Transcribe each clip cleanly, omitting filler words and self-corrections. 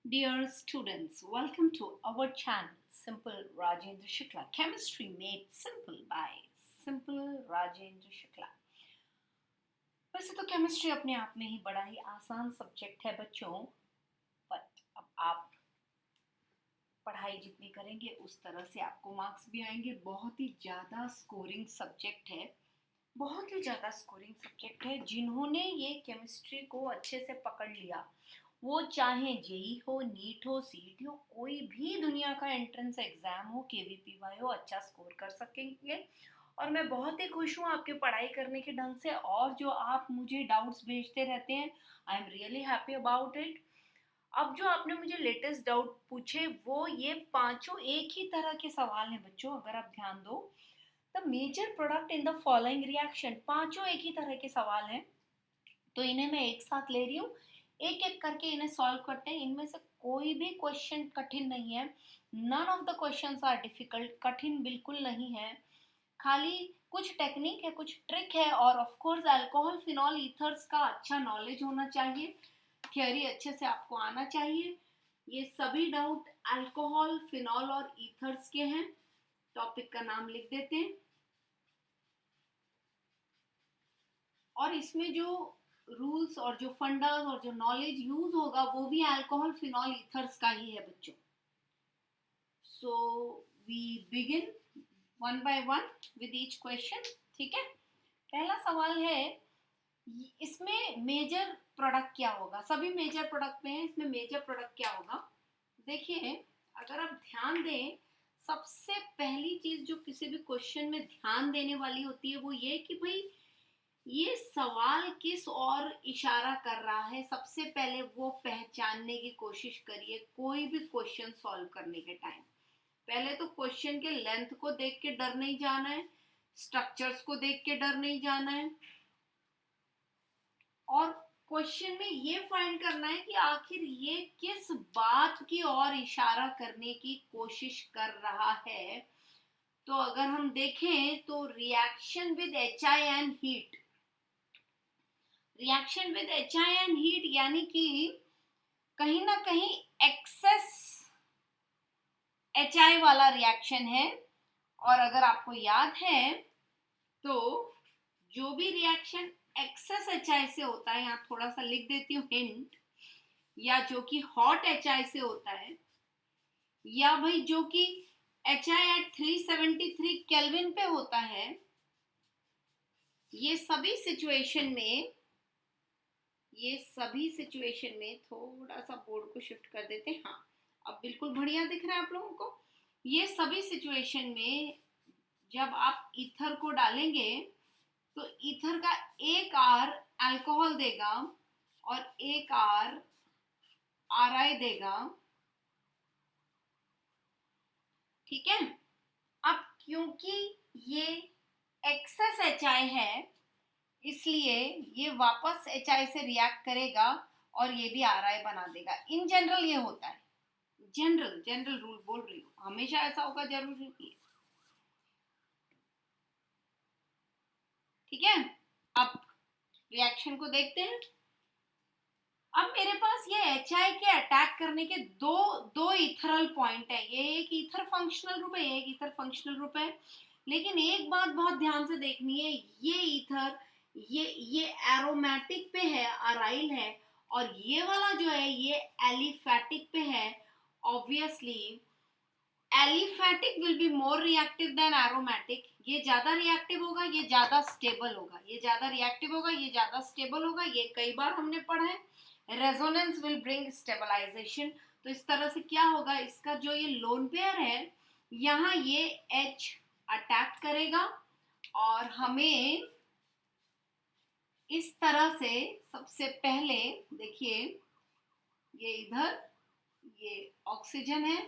Dear students, welcome to our channel Simple Rajendra Shukla. Chemistry made simple by Simple Rajendra Shukla. वैसे तो chemistry अपने आप में ही बड़ा ही आसान सब्जेक्ट है बच्चों, बट अब आप पढ़ाई जितनी करेंगे उस तरह से आपको मार्क्स भी आएंगे। बहुत ही ज़्यादा स्कोरिंग सब्जेक्ट है, बहुत ही ज़्यादा स्कोरिंग सब्जेक्ट है। जिन्होंने ये केमिस्ट्री को अच्छे से पकड़ लिया, वो चाहे जेई हो, नीट हो, सीईटी हो, कोई भी दुनिया का एंट्रेंस एग्जाम हो, केवीपीवाई हो, अच्छा स्कोर कर सकेंगे। और मैं बहुत ही खुश हूँ आपके पढ़ाई करने के ढंग से, और जो आप मुझे डाउट्स भेजते रहते हैं, I am really happy about it. अब जो आपने मुझे लेटेस्ट डाउट पूछे, वो ये पांचों एक ही तरह के सवाल हैं बच्चों। अगर आप ध्यान दो, the major product in the following reaction, पांचों एक ही तरह के सवाल हैं। तो इन्हें मैं एक साथ ले रही हूँ, एक एक करके इन्हें सॉल्व करते हैं। इनमें से कोई भी क्वेश्चन कठिन नहीं है। None of the questions are difficult, कठिन बिल्कुल नहीं है। खाली कुछ टेक्निक है, कुछ ट्रिक है, और of course alcohol, phenol, ethers का अच्छा नॉलेज होना चाहिए। थियोरी अच्छे से आपको आना चाहिए। ये सभी डाउट अल्कोहल, फिनॉल और ईथर्स के हैं। टॉपिक का नाम लिख देते हैं, और इसमें जो रूल्स और जो फंडास और जो नॉलेज यूज होगा वो भी अल्कोहल, फिनॉल, ईथर्स का ही है बच्चों। So we begin one by one with each question. ठीक है, पहला सवाल है, इसमें मेजर प्रोडक्ट क्या होगा? सभी मेजर प्रोडक्ट में है, इसमें मेजर प्रोडक्ट क्या होगा? देखिए, अगर आप ध्यान दें, सबसे पहली चीज जो किसी भी क्वेश्चन में ध्यान देने वाली होती है वो ये कि भाई ये सवाल किस और इशारा कर रहा है। सबसे पहले वो पहचानने की कोशिश करिए कोई भी क्वेश्चन सॉल्व करने के टाइम। पहले तो क्वेश्चन के लेंथ को देख के डर नहीं जाना है, स्ट्रक्चर्स को देख के डर नहीं जाना है, और क्वेश्चन में ये फाइंड करना है कि आखिर ये किस बात की ओर इशारा करने की कोशिश कर रहा है। तो अगर हम देखें तो reaction with HI and heat, reaction with HI and heat यानी कि कहीं ना कहीं एक्सेस HI वाला रिएक्शन है। और अगर आपको याद है तो जो भी रिएक्शन एक्सेस HI से होता है, यहाँ थोड़ा सा लिख देती हूँ हिंट, या जो कि हॉट HI से होता है, या भाई जो कि HI एट 373 केल्विन पे होता है, ये सभी सिचुएशन में, ये सभी सिचुएशन में, थोड़ा सा बोर्ड को शिफ्ट कर देते हैं। हाँ, अब बिल्कुल बढ़िया दिख रहा है आप लोगों को। ये सभी सिचुएशन में जब आप ईथर को डालेंगे तो ईथर का एक आर अल्कोहल देगा और एक आर RI देगा। ठीक है, अब क्योंकि ये एक्सेस HI है, इसलिए ये वापस HI से रिएक्ट करेगा और ये भी RI बना देगा। इन जनरल ये होता है, जनरल जनरल रूल बोल रही हूँ, हमेशा ऐसा होगा जरूरी नहीं। ठीक है, अब रिएक्शन को देखते हैं। अब मेरे पास ये HI के अटैक करने के दो दो इथरल पॉइंट है। ये एक ईथर फंक्शनल ग्रुप है, एक ईथर फंक्शनल ग्रुप है। लेकिन एक बात बहुत ध्यान से देखनी है, ये ईथर ये एरोमेटिक पे है, अराइल है, और ये वाला जो है ये एलिफेटिक पे है। Obviously aliphatic will be more reactive than aromatic. ये ज्यादा रिएक्टिव होगा, ये ज्यादा स्टेबल होगा। ये ज्यादा रिएक्टिव होगा, ये ज्यादा स्टेबल होगा। ये कई बार हमने पढ़ा है, रेजोनेंस विल ब्रिंग स्टेबलाइजेशन। तो इस तरह से क्या होगा, इसका जो ये लोन पेयर है, यहाँ ये H अटैक करेगा और हमें इस तरह से, सबसे पहले देखिए, ये इधर ये ऑक्सीजन है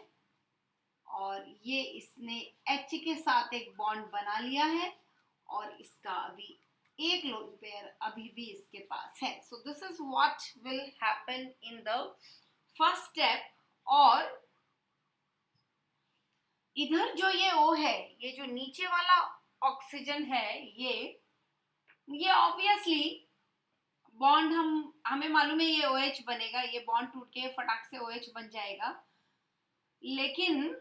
और ये इसने H के साथ एक बॉन्ड बना लिया है, और इसका अभी एक लोन पेयर अभी भी इसके पास है। So this is what will happen in the first step. और इधर जो ये O है, ये जो नीचे वाला ऑक्सीजन है, ये ऑब्वियसली बॉन्ड हमें मालूम है ये OH बनेगा, ये बॉन्ड टूट के फटाक से OH बन जाएगा, लेकिन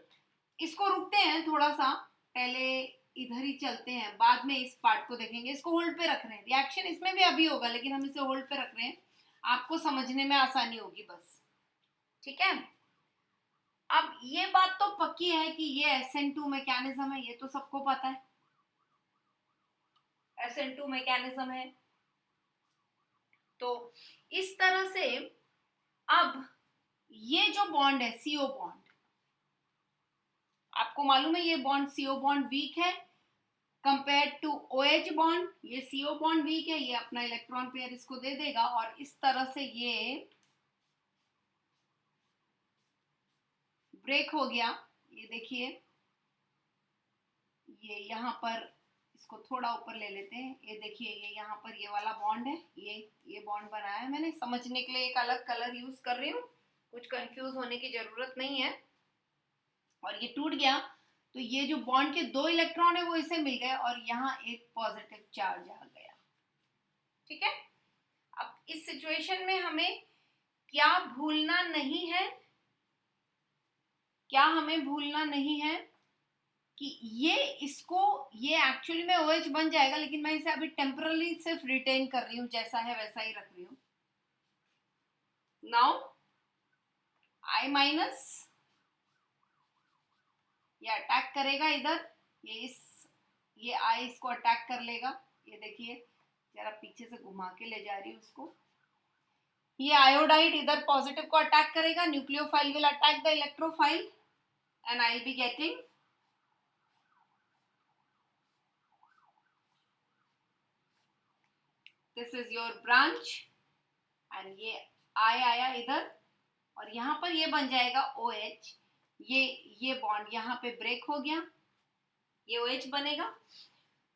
इसको रुकते हैं थोड़ा सा, पहले इधर ही चलते हैं, बाद में इस पार्ट को देखेंगे। इसको होल्ड पे रख रहे हैं, रिएक्शन इसमें भी अभी होगा लेकिन हम इसे होल्ड पे रख रहे हैं, आपको समझने में आसानी होगी बस, ठीक है। अब ये बात तो पक्की है कि ये SN2 मैकेनिज्म है, ये तो सबको पता है SN2 मैकेनिज्म है। तो इस तरह से अब ये जो बॉन्ड है CO बॉन्ड, आपको मालूम है ये बॉन्ड CO बॉन्ड वीक है कंपेयर टू OH बॉन्ड, ये CO बॉन्ड वीक है, ये अपना इलेक्ट्रॉन पेयर इसको दे देगा और इस तरह से ये ब्रेक हो गया। ये देखिए, ये यहाँ पर इसको थोड़ा ऊपर ले लेते हैं, ये देखिए ये यहाँ पर ये वाला बॉन्ड है, ये बॉन्ड बनाया है मैंने, समझने के लिए एक अलग कलर यूज कर रही हूँ, कुछ कंफ्यूज होने की जरूरत नहीं है। और ये टूट गया तो ये जो बॉन्ड के 2 इलेक्ट्रॉन है वो इसे मिल गए और यहाँ एक पॉजिटिव चार्ज आ गया, ठीक है। अब इस सिचुएशन में हमें क्या भूलना नहीं है, क्या हमें भूलना नहीं है कि ये एक्चुअली में OH बन जाएगा, लेकिन मैं इसे अभी टेम्परली सिर्फ रिटेन कर रही हूं, जैसा है वैसा ही रख रही हूं। नाउ I-, ये अटैक करेगा इधर, ये I इसको अटैक कर लेगा, ये देखिए जरा पीछे से घुमा के ले जा रही हूँ उसको। ये आयोडाइड इधर पॉजिटिव को अटैक करेगा, nucleophile will attack the electrophile and I will be getting this is your branch and ये I आया इधर और यहाँ पर ये बन जाएगा OH, ये बॉन्ड यहाँ पे ब्रेक हो गया, ये OH बनेगा।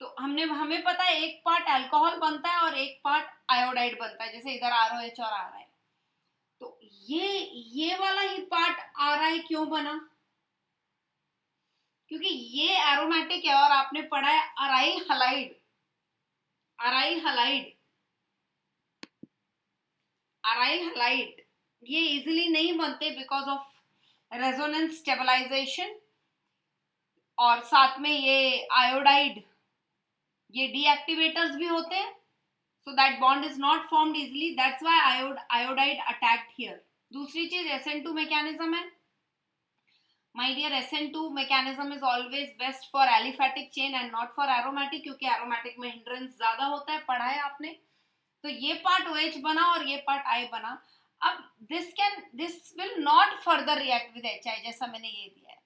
तो हमें पता है एक पार्ट अल्कोहल बनता है और एक पार्ट आयोडाइड बनता है, जैसे इधर ROH और RI। तो ये वाला ही पार्ट RI क्यों बना, क्योंकि ये एरोमेटिक है और आपने पढ़ा है aryl halide, aryl halide, aryl halide ये इजीली नहीं बनते बिकॉज ऑफ रेजोनेंस स्टेबलाइजेशन, और साथ में ये आयोडाइड ये डीएक्टिवेटर्स भी होते हैं, so that bond is not formed easily, that's why iodide attacked here। दूसरी चीज SN2 mechanism है, my dear, SN2 mechanism is always best for aliphatic chain and not for aromatic, क्योंकि aromatic में hindrance ज्यादा होता है, पढ़ा है आपने। तो ये पार्ट OH बना और ये पार्ट I बना। अब this will not further react with HI, जैसा मैंने ये दिया है,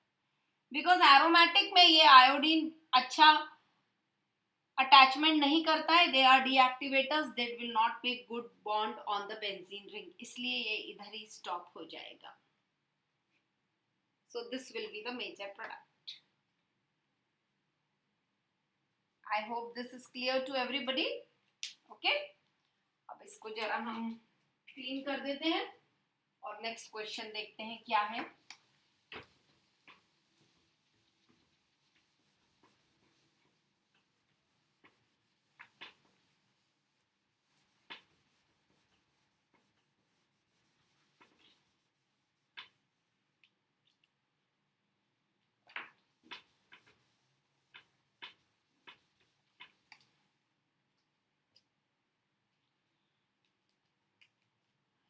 because aromatic में ये iodine अच्छा अटैचमेंट नहीं करता है, they are deactivators that will not make good bond on the benzene ring, इसलिए ये इधर ही स्टॉप हो जाएगा। So this will be the major product. I hope this is clear to everybody, okay. अब इसको जरा हम क्लीन कर देते हैं और नेक्स्ट क्वेश्चन देखते हैं क्या है।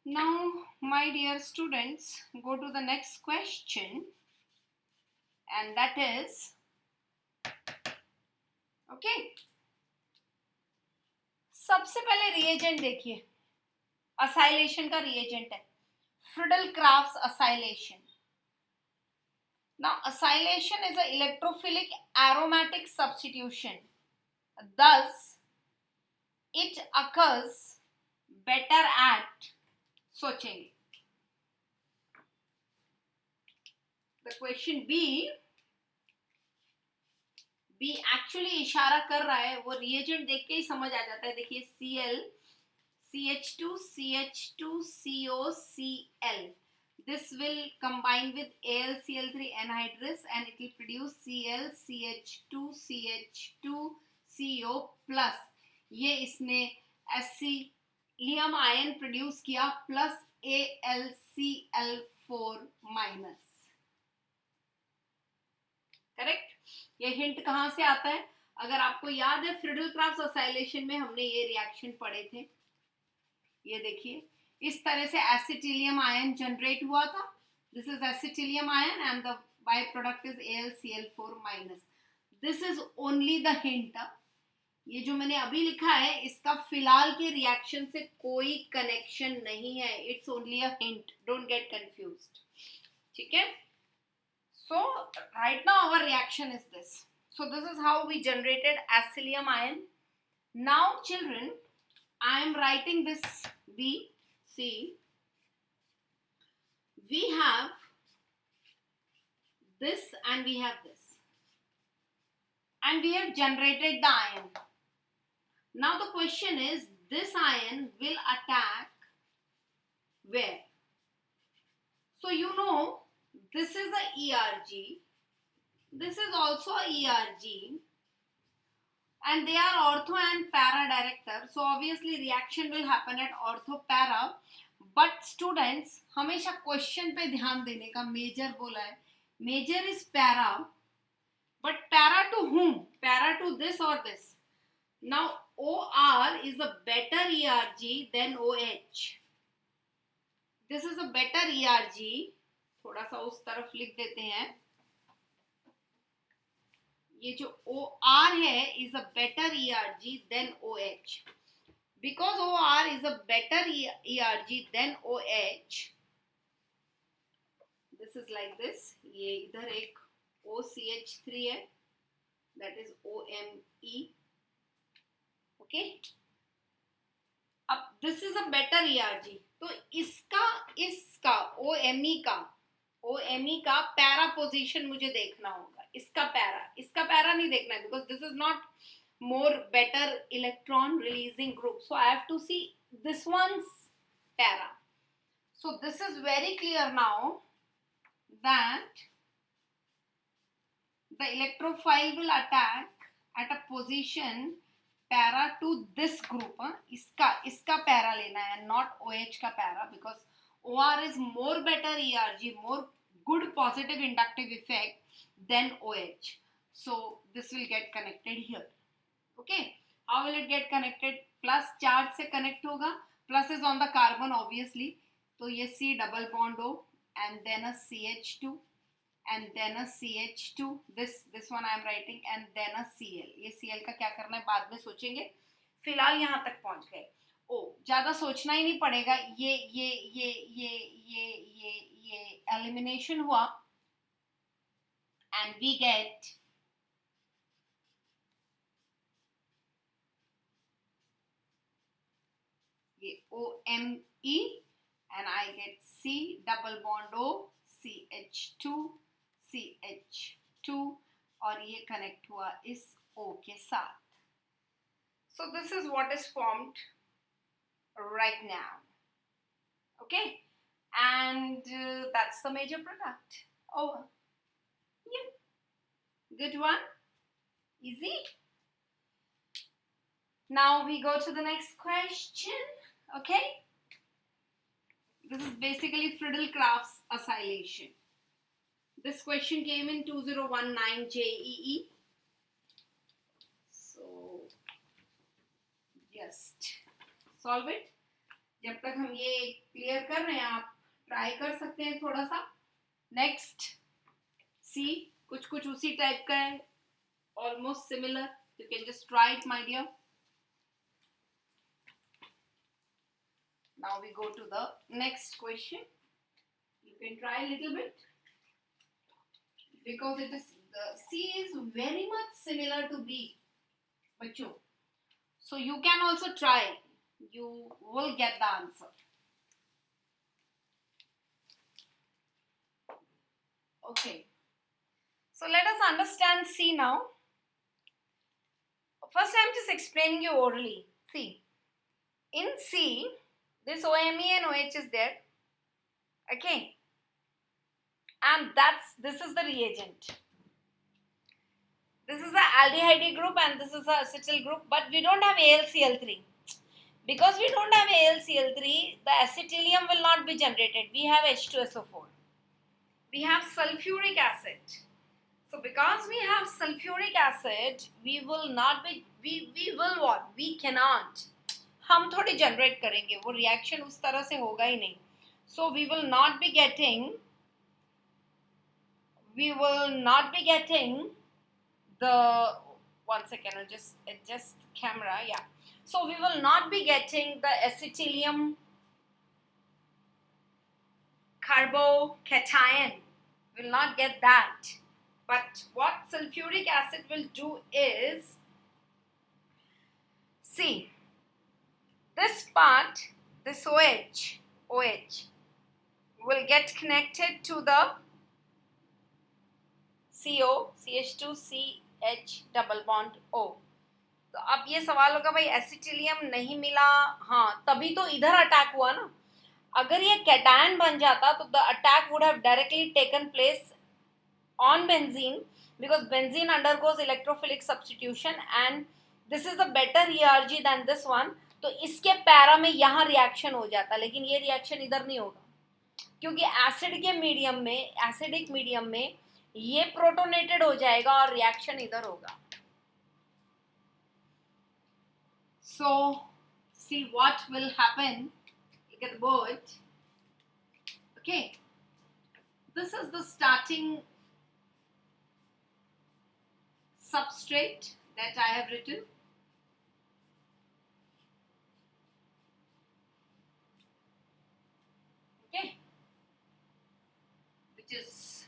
Now, my dear students, go to the next question, and that is, okay, सबसे पहले रिएजेंट देखिए, असाइलेशन का रिएजेंट है Friedel-Crafts acylation। Now, acylation is an electrophilic aromatic substitution, thus it occurs better at, सोचेंगे, the question B एक्चुअली इशारा कर रहा है, वो रिएजेंट देख के ही समझ आ जाता है। देखिए Cl CH2 CH2 COCl, this will combine with AlCl3 anhydrous and it will produce Cl CH2 CH2 CO plus, ये इसने लिथियम आयन प्रोड्यूस किया प्लस AlCl4 माइनस. करेक्ट. ये हिंट कहां से आता है? अगर आपको याद है फ्रिडल-क्राफ्ट ऑसिलेशन में हमने ये रिएक्शन पढ़े थे. ये देखिए इस तरह से एसिटिलियम आयन जनरेट हुआ था. This is acetylium ion and the by product is AlCl4 minus. This is only the hint. ये जो मैंने अभी लिखा है इसका फिलहाल के रिएक्शन से कोई कनेक्शन नहीं है. It's only a hint. Don't get confused. ठीक है. So right now our reaction is this. So this is how we generated acylium ion. Now children, I am writing this B. See, we have this and we have this. And we have generated the ion. Now the question is, this ion will attack where? So you know, this is a ERG. This is also a ERG. And they are ortho and para director. So obviously reaction will happen at ortho para. But students, हमेशा question पे ध्यान देने का. Major बोला है. Major is para. But para to whom? Para to this or this? Now OR is a better ERG than OH. This is a better ERG. थोड़ा सा उस तरफ लिख देते हैं. ये जो OR है is a better ERG than OH. Because OR is a better ERG than OH. This is like this. ये इधर एक OCH3 है. That is OMe. Okay. अब this is a better ERG. तो इसका OMe का पैरा पोजीशन मुझे देखना होगा. इसका पैरा नहीं देखना है because this is not more better electron releasing group. So I have to see this one's para. So this is very clear now that the electrophile will attack at a position para to this group. इसका para लेना है, not OH का para, because OR is more better ERG, more good positive inductive effect than OH. So this will get connected here. Okay. How will it get connected? Plus charge से connect होगा. Plus is on the carbon obviously. तो ये C double bond O and then a CH2 and then a CH2. This one I am writing and then a Cl. ये Cl का क्या करना है बाद में सोचेंगे. फिलहाल यहाँ तक पहुँच गए. ज्यादा सोचना ही नहीं पड़ेगा. ये elimination हुआ and we get OMe and I get C double bond O CH2 CH2 और ये connect हुआ इस O के साथ. So this is what is formed right now. Okay, and that's the major product. Over. Yeah, good one. Easy. Now we go to the next question. Okay, this is basically Friedel-Crafts oscillation. This question came in 2019 JEE. So just solve it. जब तक हम ये clear कर रहे हैं आप try कर सकते हैं थोड़ा सा. नेक्स्ट सी कुछ उसी टाइप का है, almost similar. You can just try it my dear. Now we go to the next question. You can try a little bit because it is the C is very much similar to B, bachcho. So you can also try. You will get the answer. Okay. So let us understand C now. First I am just explaining you orally. See, in C, this OMe and OH is there. Okay. And this is the reagent. This is the aldehyde group and this is the acetyl group, but we don't have AlCl3. Because we don't have AlCl3, the acetylene will not be generated. We have H2SO4. We have sulfuric acid. So because we have sulfuric acid, we will not be, we will what? We cannot. हम थोड़ी generate करेंगे, वो reaction उस तरह से होगा ही नहीं. So we will not be getting the, one second, I'll just adjust camera. Yeah, so we will not be getting the acetylene carbocation. Will not get that. But what sulfuric acid will do is, see, this part, this OH will get connected to the CO, CH2CH double bond O. तो अब ये सवाल होगा भाई एसिटिलियम नहीं मिला, हाँ तभी तो इधर अटैक हुआ ना. अगर ये कैटायन बन जाता तो the attack would have directly taken place on benzene, because benzene undergoes electrophilic substitution and this is a better ERG than this one. तो इसके पैरा में यहाँ रिएक्शन हो जाता, लेकिन ये रिएक्शन इधर नहीं होगा क्योंकि एसिड के मीडियम में, एसिडिक मीडियम में ये प्रोटोनेटेड हो जाएगा और रिएक्शन इधर होगा. So see what will happen. Look at the board. Okay, this is the starting substrate that I have written. Okay, which is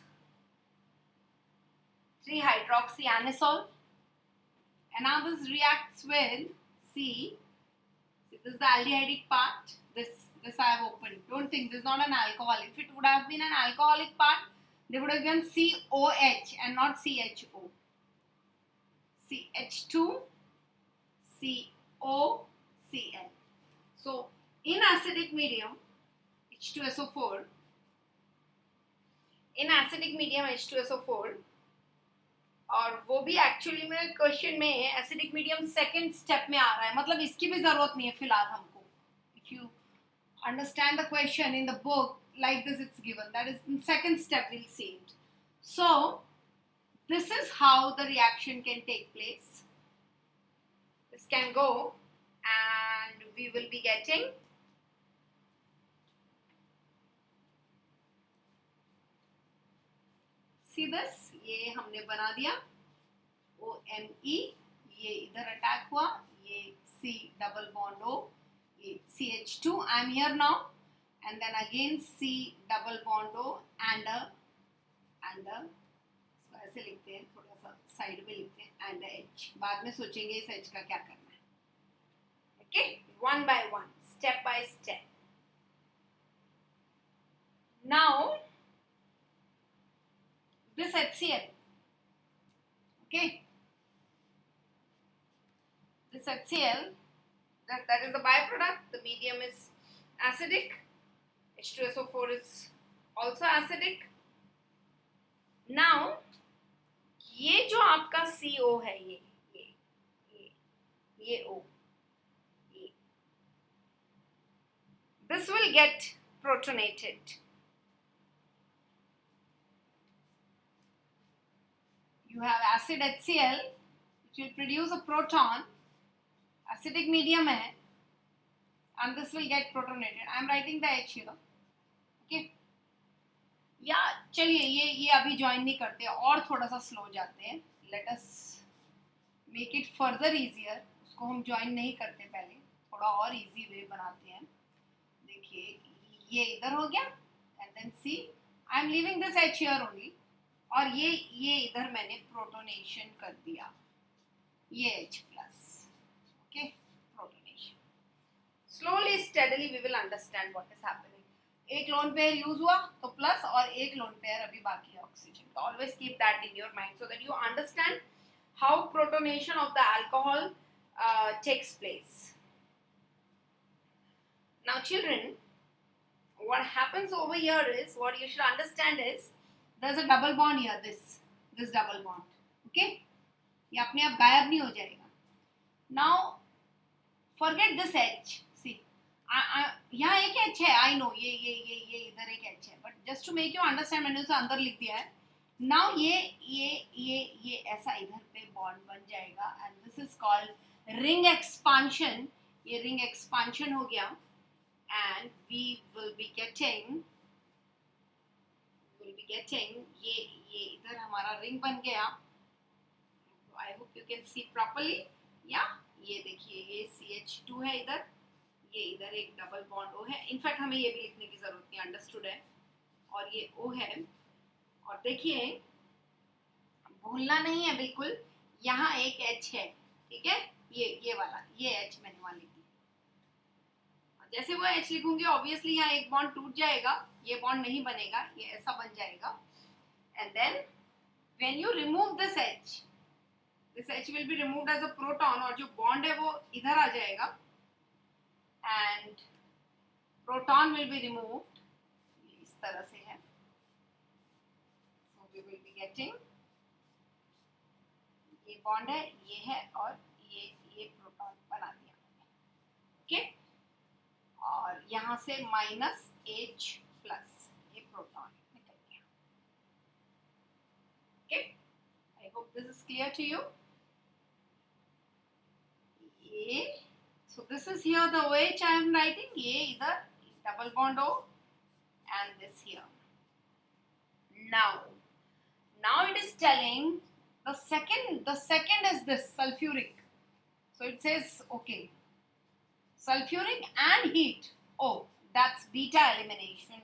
3-hydroxyanisole, and now this reacts with C. This is the aldehydic part. This I have opened. Don't think this is not an alcohol. If it would have been an alcoholic part, they would have given COH and not CHO. CH2, CO, Cl. So in acidic medium, H2SO4. In acidic medium H2SO4, और वो भी actually में question में acidic medium second step में आ रहा है, मतलब इसकी भी जरूरत नहीं है फिलहाल हमको. If you understand the question in the book like this, it's given that is in second step, we'll see it. So this is how the reaction can take place. This can go and we will be getting see this, ये हमने बना दिया OMe, ये इधर attack हुआ, ये C double bond O, ये CH2, I am here now, and then again C double bond O and a ऐसे लिखते हैं, थोड़ा सा साइड में लिखते हैं and a H, बाद में सोचेंगे इस H का क्या करना है. Okay, one by one, step by step. Now this HCl, okay, this HCl, that is the byproduct. The medium is acidic. H2SO4 is also acidic. Now ये जो आपका CO है, ये O, ये, this will get protonated. You have acid HCl which will produce a proton, acidic medium है, and this will get protonated. I am writing the H here. Okay. या चलिए ये अभी ज्वाइन नहीं करते और थोड़ा सा स्लो जाते हैं. Let us make it further easier. उसको हम ज्वाइन नहीं करते, पहले थोड़ा और इजी वे बनाते हैं. देखिए ये इधर हो गया and then C I am leaving this H here only, और ये इधर मैंने प्रोटोनेशन कर दिया, ये H plus. Okay, protonation. Slowly steadily we will understand what is happening. एक लोन पेयर यूज हुआ तो प्लस, और एक लोन पेयर अभी बाकी है ऑक्सीजन का. Always keep that in your mind so that you understand how protonation of the alcohol takes place. Now children, what happens over here is, what you should understand is, there's a double bond here, this double bond. Okay, ये अपने आप गायब नहीं हो जाएगा. Now forget this H, यहाँ एक H है, आई नो, ये इधर एक एच है, but just to make you understand मैंने उसे अंदर लिख दिया है. नाउ ये ऐसा इधर पे बॉन्ड बन जाएगा and this is called ring expansion. ये रिंग एक्सपांशन हो गया and we will be getting ये इधर हमारा रिंग बन गया. I hope you can see properly. या ये देखिए, ये CH2 है इधर, ये इधर एक डबल बॉन्ड O है. इनफैक्ट हमें ये भी लिखने की जरूरत नहीं, अंडरस्टूड है. और ये O है. और देखिए, भूलना नहीं है बिल्कुल, यहाँ एक H है, ठीक है. ये वाला, ये H मैंने वहां लिख दिया. जैसे वो H लिखूंगी ऑब्वियसली यहाँ एक बॉन्ड टूट जाएगा, ये बॉन्ड नहीं बनेगा, ये ऐसा बन जाएगा. And then when you remove this H will be removed as a proton, और जो बॉन्ड है वो इधर आ जाएगा and proton will be removed. इस तरह से है. So we will be getting, ये बॉन्ड है, ये है, और ये प्रोटॉन बना दिया. ओके. और यहाँ से -H प्लस, ये प्रोटॉन निकल गया. Okay. I hope this is clear to you. ये, so this is here the OH I am writing. ये इधर double bond O and this here. Now it is telling the second is this sulfuric. So it says okay, sulfuric and heat. Oh, that's beta elimination.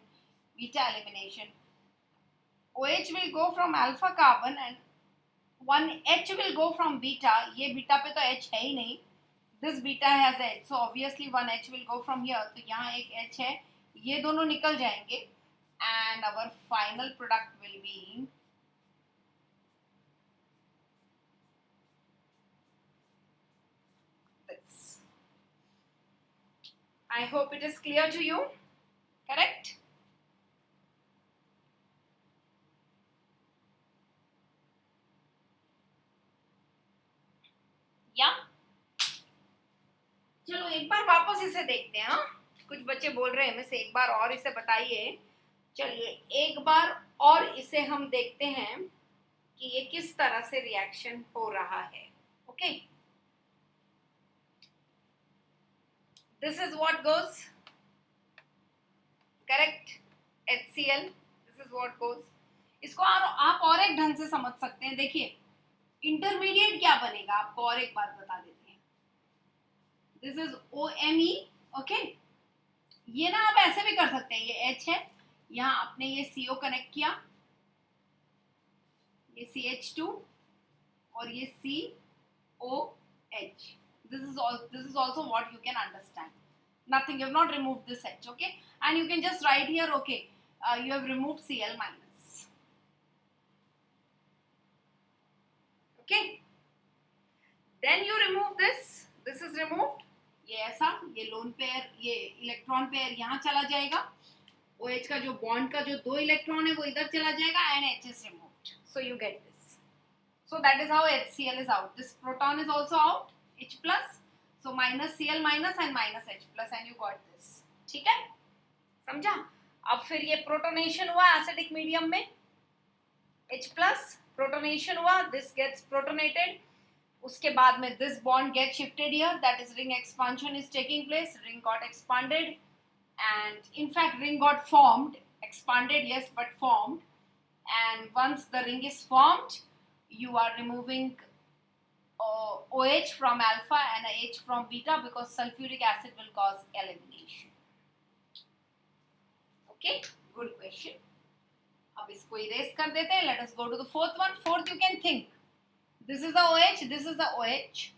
OH will go from alpha carbon and one H will go from beta. ये beta पे तो H है ही नहीं. This beta has H, so obviously one H will go from here. तो यहाँ एक H है, ये दोनों निकल जाएंगे and our final product will be this. I hope it is clear to you. Correct? Yeah. चलो एक बार वापस इसे देखते हैं. हाँ, कुछ बच्चे बोल रहे हैं, मैं से एक बार और इसे बताइए. चलिए एक बार और इसे हम देखते हैं कि ये किस तरह से रिएक्शन हो रहा है. Okay. This is what goes. Correct. HCl. This is what goes. इसको आप और एक ढंग से समझ सकते हैं. देखिए, इंटरमीडिएट क्या बनेगा आपको और एक बार बता देते हैं. This is OMe. ओके. ये ना आप ऐसे भी कर सकते हैं, ये H है, यहाँ आपने ये CO कनेक्ट किया, ये CH2 और ये COH. This is also what you can understand. Nothing, you have not removed this H, okay? And you can just write here, okay, you have removed Cl minus. Okay? Then you remove this. This is removed. ये ऐसा, ये lone pair, ये electron pair यहाँ चला जाएगा. OH का जो bond का जो 2 इलेक्ट्रॉन है वो इधर चला जाएगा and H is removed. So you get this. So that is how HCl is out. This proton is also out, H plus. So minus Cl minus and minus H plus and you got this. ठीक है? समझा? अब फिर ये protonation हुआ acidic medium में, H plus protonation हुआ, this gets protonated. उसके बाद में this bond gets shifted here, that is ring expansion is taking place. Ring got expanded and in fact ring got formed. Expanded yes, but formed. And once the ring is formed, you are removing OH from alpha and H from beta because sulfuric acid will cause elimination. Okay, good question. अब इसको erase कर देते हैं. Let us go to the fourth one. Fourth, you can think. This is the OH, this is the OH,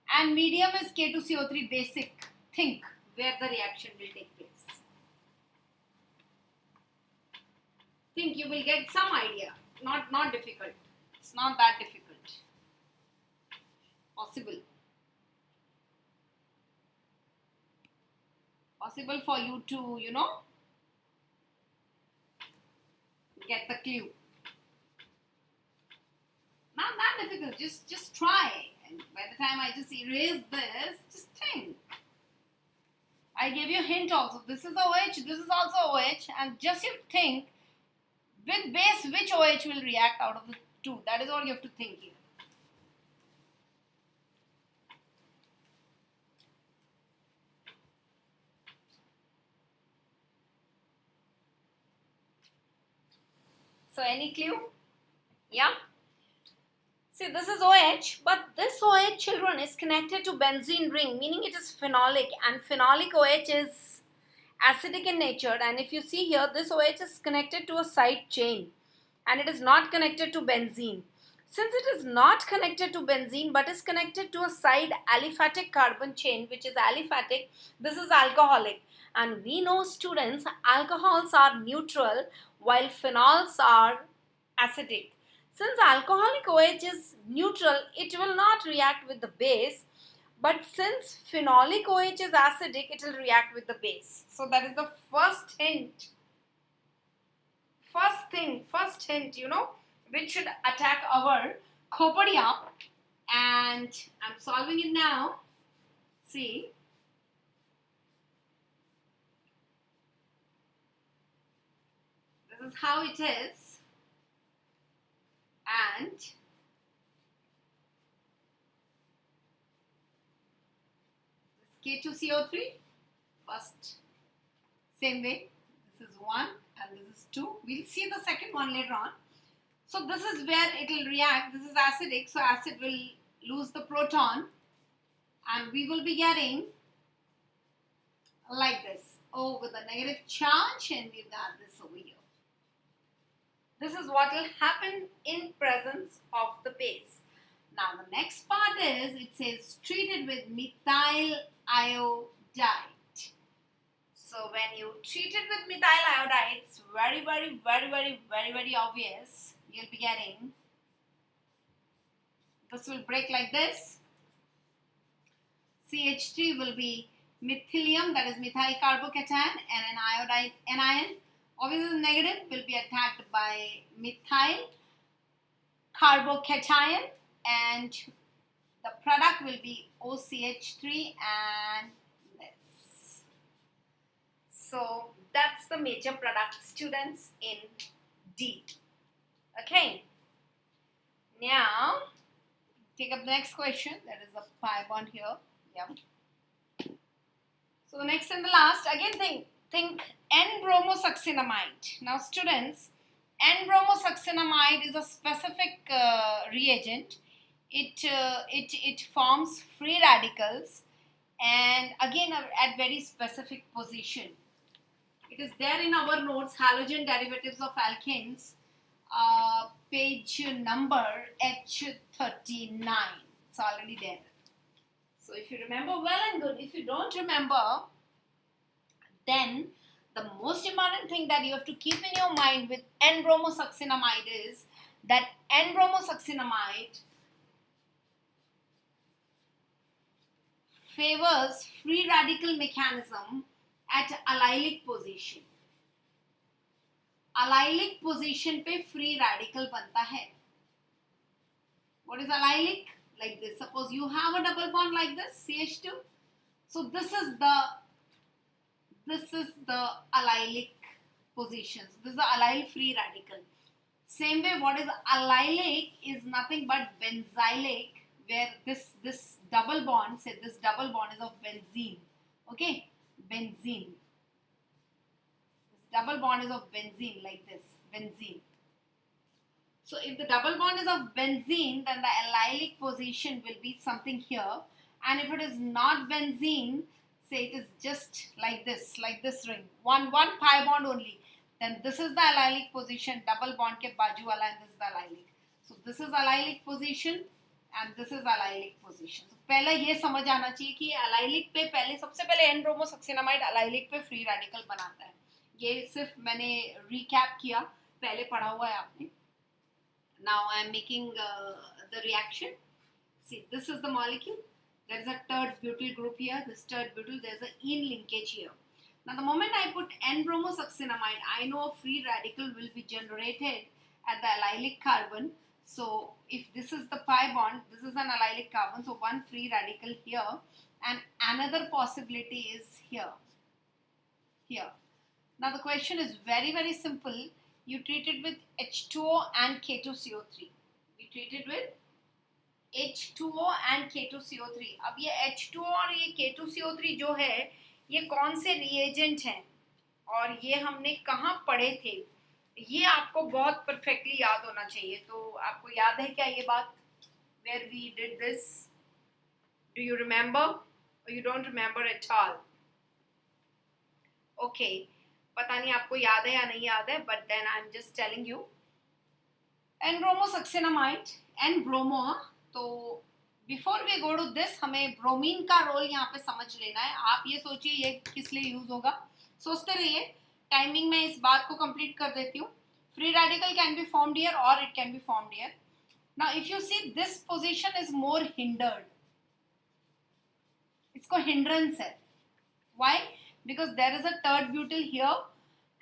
and medium is K2CO3 basic. Think where the reaction will take place. Think, you will get some idea. Not difficult. It's not that difficult. Possible. Possible for you to, get the clue. Not that difficult. Just try. And by the time I just erase this, just think. I gave you a hint also. This is OH, this is also OH, and just you think with base which OH will react out of the two. That is what you have to think here. So any clue? Yeah. See, this is OH, but this OH, children, is connected to benzene ring, meaning it is phenolic, and phenolic OH is acidic in nature. And if you see here, this OH is connected to a side chain, and it is not connected to benzene. Since it is not connected to benzene, but is connected to a side aliphatic carbon chain, which is aliphatic, this is alcoholic. And we know, students, alcohols are neutral, while phenols are acidic. Since alcoholic OH is neutral, it will not react with the base. But since phenolic OH is acidic, it will react with the base. So that is the first hint. First hint, which should attack our Khopadia. And I'm solving it now. See. This is how it is. And K2CO3, first, same way, this is 1 and this is 2. We'll see the second one later on. So this is where it will react. This is acidic, so acid will lose the proton and we will be getting like this. O with a negative charge, and we've got this over here. This is what will happen in presence of the base. Now the next part is, it says treated with methyl iodide. So when you treat it with methyl iodide, it's very obvious. You'll be getting, this will break like this. CH3 will be methylium, that is methyl carbocation, and an iodide anion. Obviously negative will be attacked by methyl carbocation, and the product will be OCH3 and this. So that's the major product, students, in D. Okay. Now take up the next question. There is a pi bond here. Yeah. So the next and the last, again think N-bromosuccinamide. Now students, N-bromosuccinamide is a specific reagent. It forms free radicals, and again at very specific position. It is there in our notes, halogen derivatives of alkanes, page number H39. It's already there. So if you remember, well and good. If you don't remember, then the most important thing that you have to keep in your mind with N-bromosuccinamide is that N-bromosuccinamide favors free radical mechanism at allylic position. Allylic position पे free radical बनता है. What is allylic? Like this. Suppose you have a double bond like this, CH2. So this is the allylic position. So this is the allyl free radical. Same way, what is allylic is nothing but benzylic, where this double bond, say this double bond is of benzene. Okay, benzene. This double bond is of benzene, like this, benzene. So if the double bond is of benzene, then the allylic position will be something here. And if it is not benzene, say it is just like this ring, one pi bond only, then this is the allylic position, double bond ke baju wala, and this is the allylic. So this is allylic position and this is allylic position. So पहले ये समझ आना चाहिए कि allylic पे पहले सबसे पहले N-bromosuccinamide allylic पे free radical बनाता है. ये सिर्फ मैंने recap किया, पहले पढ़ा हुआ है आपने. Now I am making the reaction. See, this is the molecule. There is a third butyl group here. This third butyl, there is an ene linkage here. Now the moment I put N-bromosuccinamide, I know a free radical will be generated at the allylic carbon. So if this is the pi bond, this is an allylic carbon, so one free radical here, and another possibility is here. here. Now the question is very very simple. You treat it with H2O and K2CO3. We treat it with H2O and K2CO3. अब ये H2O और ये K2CO3 जो है ये कौन से reagent हैं और ये हमने कहाँ पढ़े थे, ये आपको बहुत परफेक्टली याद होना चाहिए. तो आपको याद है क्या ये बात? Where we did this? Do you remember or you don't remember at all? Okay, पता नहीं आपको याद है या नहीं याद है, but then I'm just telling you. N-bromosuccinamide and bromo. तो before we go to this हमें ब्रोमीन का रोल यहाँ पे समझ लेना है. आप ये सोचिए ये किस लिए यूज होगा, सोचते रहिए. टाइमिंग में इस बात को कंप्लीट कर देती हूँ. Free radical can be formed here और it can be formed here. Now if you see this position is more hindered, इसको हिंड्रेंस है. Why? Because there is a third butyl here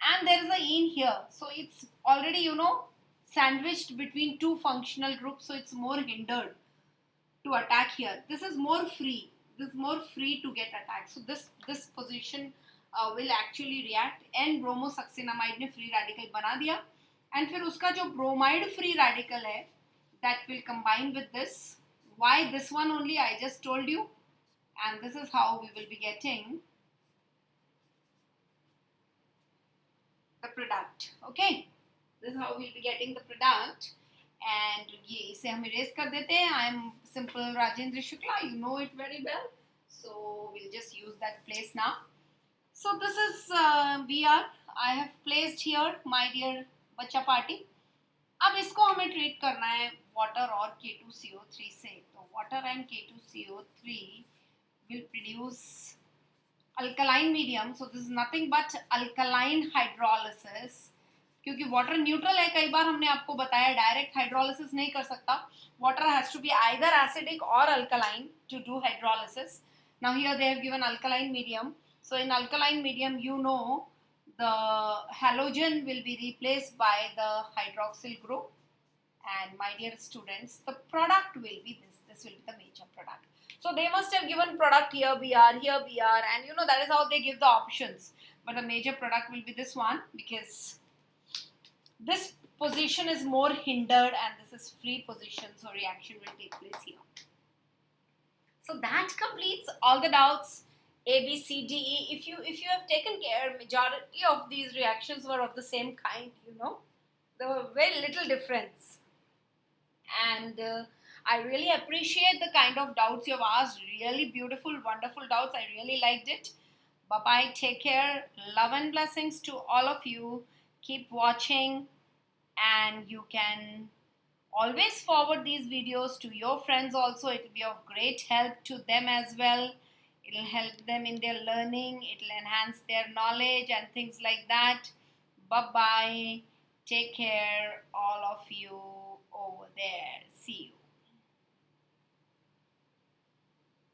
and there is a ene here, so it's already sandwiched between two functional groups, so it's more hindered to attack here. This is more free, this is more free to get attacked, so this position will actually react. And bromosuccinamide ने free radical बना दिया and फिर उसका जो bromide free radical है that will combine with this. Why this one only I just told you, and this is how we will be getting the product. Okay, this is how we'll be getting the product. And ये इसे हम erase कर देते हैं. I am simple Rajendra Shukla, you know it very well, so we'll just use that place now. So this is BR I have placed here, my dear बच्चा party. अब इसको हमें ट्रीट करना है water और K2CO3 से. तो water and K2CO3 will produce alkaline medium, so this is nothing but alkaline hydrolysis. क्योंकि वाटर न्यूट्रल है, कई बार हमने आपको बताया डायरेक्ट हाइड्रोलिसिस नहीं कर सकता. Water has to be either acidic or alkaline to do hydrolysis. Now here they have given alkaline medium. So in alkaline medium you know the halogen will be replaced by the hydroxyl group, and my dear students, the product will be this will be the major product. So they must have given product here BR, here BR, and that is how they give the options. But the major product will be this one because this position is more hindered and this is free position, so reaction will take place here. So that completes all the doubts A, B, C, D, E. If you have taken care, majority of these reactions were of the same kind. There were very little difference. And I really appreciate the kind of doubts you have asked. Really beautiful, wonderful doubts. I really liked it. Bye-bye. Take care. Love and blessings to all of you. Keep watching. And you can always forward these videos to your friends also. It will be of great help to them as well. It will help them in their learning. It will enhance their knowledge and things like that. Bye-bye. Take care, all of you over there. See you.